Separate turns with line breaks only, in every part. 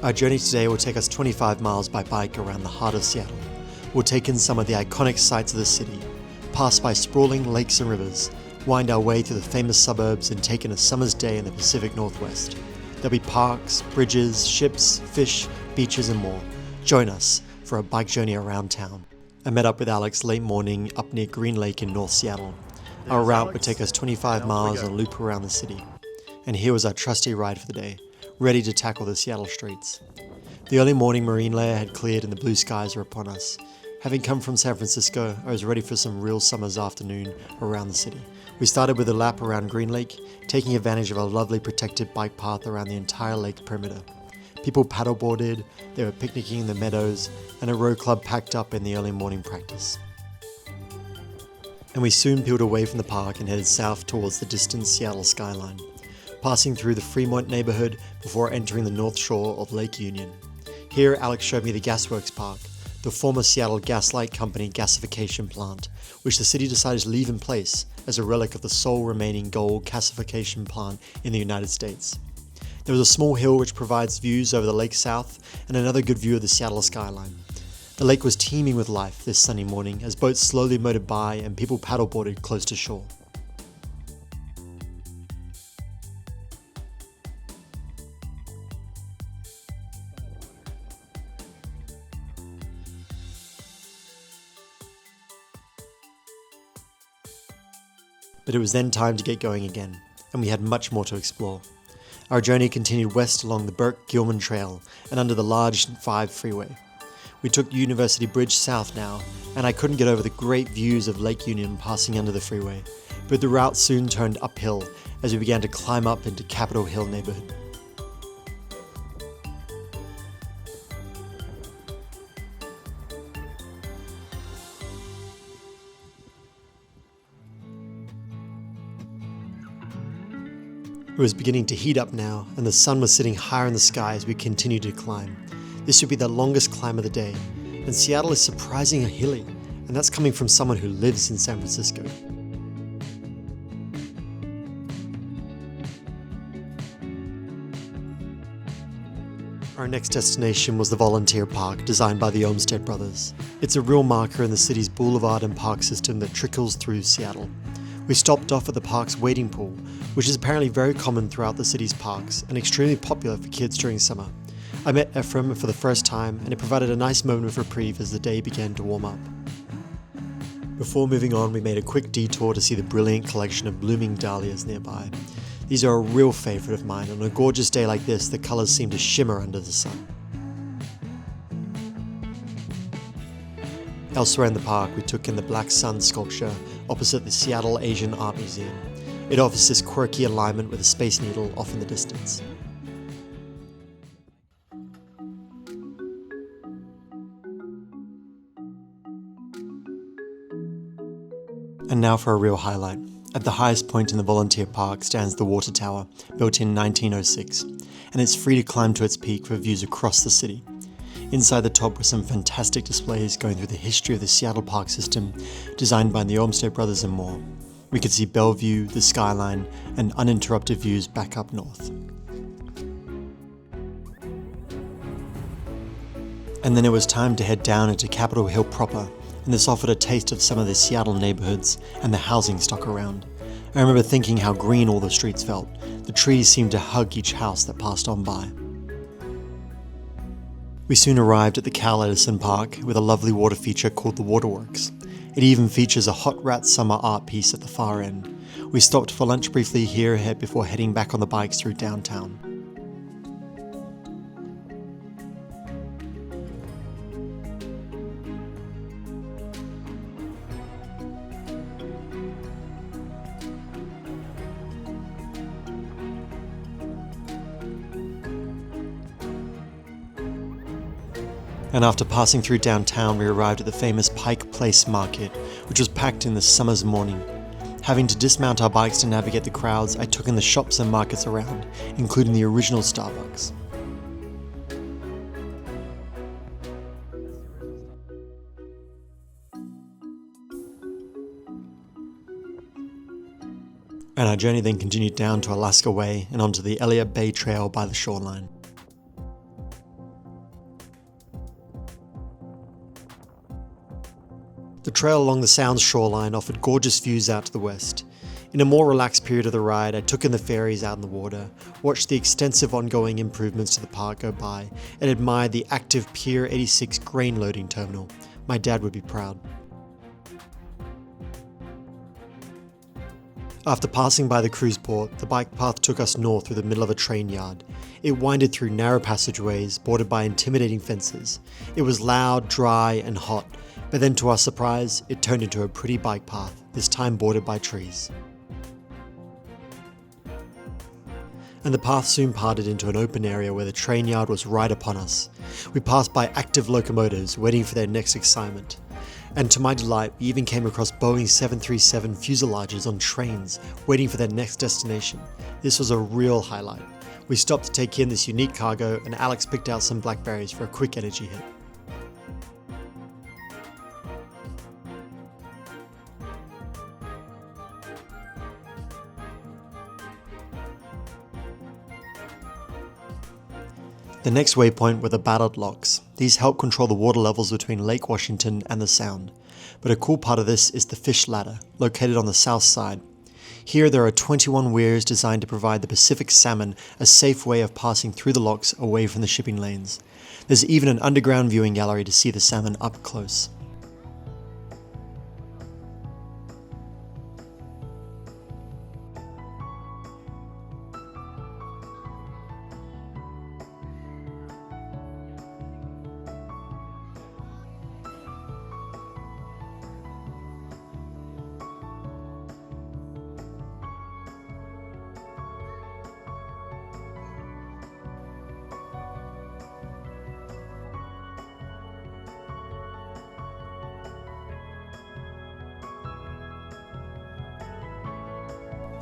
Our journey today will take us 25 miles by bike around the heart of Seattle. We'll take in some of the iconic sights of the city, pass by sprawling lakes and rivers, wind our way through the famous suburbs, and take in a summer's day in the Pacific Northwest. There'll be parks, bridges, ships, fish, beaches, and more. Join us for a bike journey around town. I met up with Alex late morning up near Green Lake in North Seattle. Our route would take us 25 miles and loop around the city. And here was our trusty ride for the day, ready to tackle the Seattle streets. The early morning marine layer had cleared and the blue skies were upon us. Having come from San Francisco, I was ready for some real summer's afternoon around the city. We started with a lap around Green Lake, taking advantage of a lovely protected bike path around the entire lake perimeter. People paddleboarded, they were picnicking in the meadows, and a row club packed up in the early morning practice. And we soon peeled away from the park and headed south towards the distant Seattle skyline, passing through the Fremont neighborhood before entering the north shore of Lake Union. Here, Alex showed me the Gasworks Park, the former Seattle Gaslight Company gasification plant, which the city decided to leave in place as a relic of the sole remaining gold gasification plant in the United States. There was a small hill which provides views over the lake south and another good view of the Seattle skyline. The lake was teeming with life this sunny morning as boats slowly motored by and people paddleboarded close to shore. But it was then time to get going again, and we had much more to explore. Our journey continued west along the Burke-Gilman Trail and under the large 5 freeway. We took University Bridge south now, and I couldn't get over the great views of Lake Union passing under the freeway, but the route soon turned uphill as we began to climb up into Capitol Hill neighborhood. It was beginning to heat up now, and the sun was sitting higher in the sky as we continued to climb. This would be the longest climb of the day, and Seattle is surprisingly hilly, and that's coming from someone who lives in San Francisco. Our next destination was the Volunteer Park, designed by the Olmsted Brothers. It's a real marker in the city's boulevard and park system that trickles through Seattle. We stopped off at the park's wading pool, which is apparently very common throughout the city's parks and extremely popular for kids during summer. I met Ephraim for the first time, and it provided a nice moment of reprieve as the day began to warm up. Before moving on, we made a quick detour to see the brilliant collection of blooming dahlias nearby. These are a real favorite of mine. On a gorgeous day like this, the colors seem to shimmer under the sun. Elsewhere in the park, we took in the Black Sun sculpture opposite the Seattle Asian Art Museum. It offers this quirky alignment with a space needle off in the distance. And now for a real highlight. At the highest point in the Volunteer Park stands the Water Tower, built in 1906, and it's free to climb to its peak for views across the city. Inside the top were some fantastic displays going through the history of the Seattle park system, designed by the Olmsted Brothers and more. We could see Bellevue, the skyline, and uninterrupted views back up north. And then it was time to head down into Capitol Hill proper, and this offered a taste of some of the Seattle neighborhoods and the housing stock around. I remember thinking how green all the streets felt. The trees seemed to hug each house that passed on by. We soon arrived at the Cal Edison Park with a lovely water feature called the Waterworks. It even features a hot rat summer art piece at the far end. We stopped for lunch briefly here before heading back on the bikes through downtown. And after passing through downtown, we arrived at the famous Pike Place Market, which was packed in the summer's morning. Having to dismount our bikes to navigate the crowds, I took in the shops and markets around, including the original Starbucks. And our journey then continued down to Alaska Way and onto the Elliott Bay Trail by the shoreline. The trail along the Sound's shoreline offered gorgeous views out to the west. In a more relaxed period of the ride, I took in the ferries out in the water, watched the extensive ongoing improvements to the park go by, and admired the active Pier 86 grain loading terminal. My dad would be proud. After passing by the cruise port, the bike path took us north through the middle of a train yard. It winded through narrow passageways bordered by intimidating fences. It was loud, dry, and hot, but then to our surprise, it turned into a pretty bike path, this time bordered by trees. And the path soon parted into an open area where the train yard was right upon us. We passed by active locomotives waiting for their next excitement. And to my delight, we even came across Boeing 737 fuselages on trains waiting for their next destination. This was a real highlight. We stopped to take in this unique cargo, and Alex picked out some blackberries for a quick energy hit. The next waypoint were the Ballard Locks. These help control the water levels between Lake Washington and the Sound. But a cool part of this is the Fish Ladder, located on the south side. Here there are 21 weirs designed to provide the Pacific salmon a safe way of passing through the locks away from the shipping lanes. There's even an underground viewing gallery to see the salmon up close.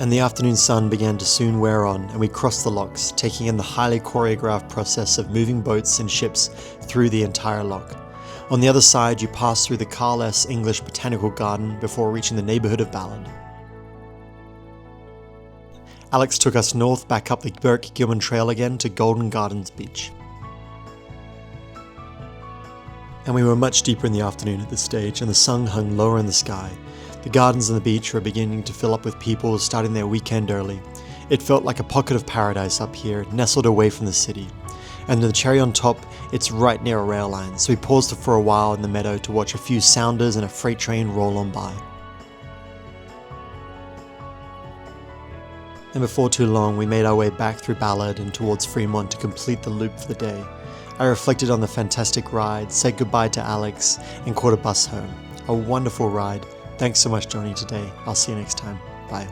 And the afternoon sun began to soon wear on, and we crossed the locks, taking in the highly choreographed process of moving boats and ships through the entire lock. On the other side, you pass through the Carl S. English Botanical Garden before reaching the neighborhood of Ballard. Alex took us north back up the Burke-Gilman Trail again to Golden Gardens Beach. And we were much deeper in the afternoon at this stage, and the sun hung lower in the sky. The gardens and the beach were beginning to fill up with people starting their weekend early. It felt like a pocket of paradise up here, nestled away from the city. And the cherry on top, it's right near a rail line, so we paused for a while in the meadow to watch a few sounders and a freight train roll on by. And before too long, we made our way back through Ballard and towards Fremont to complete the loop for the day. I reflected on the fantastic ride, said goodbye to Alex, and caught a bus home. A wonderful ride. Thanks so much, Johnny, today. I'll see you next time. Bye.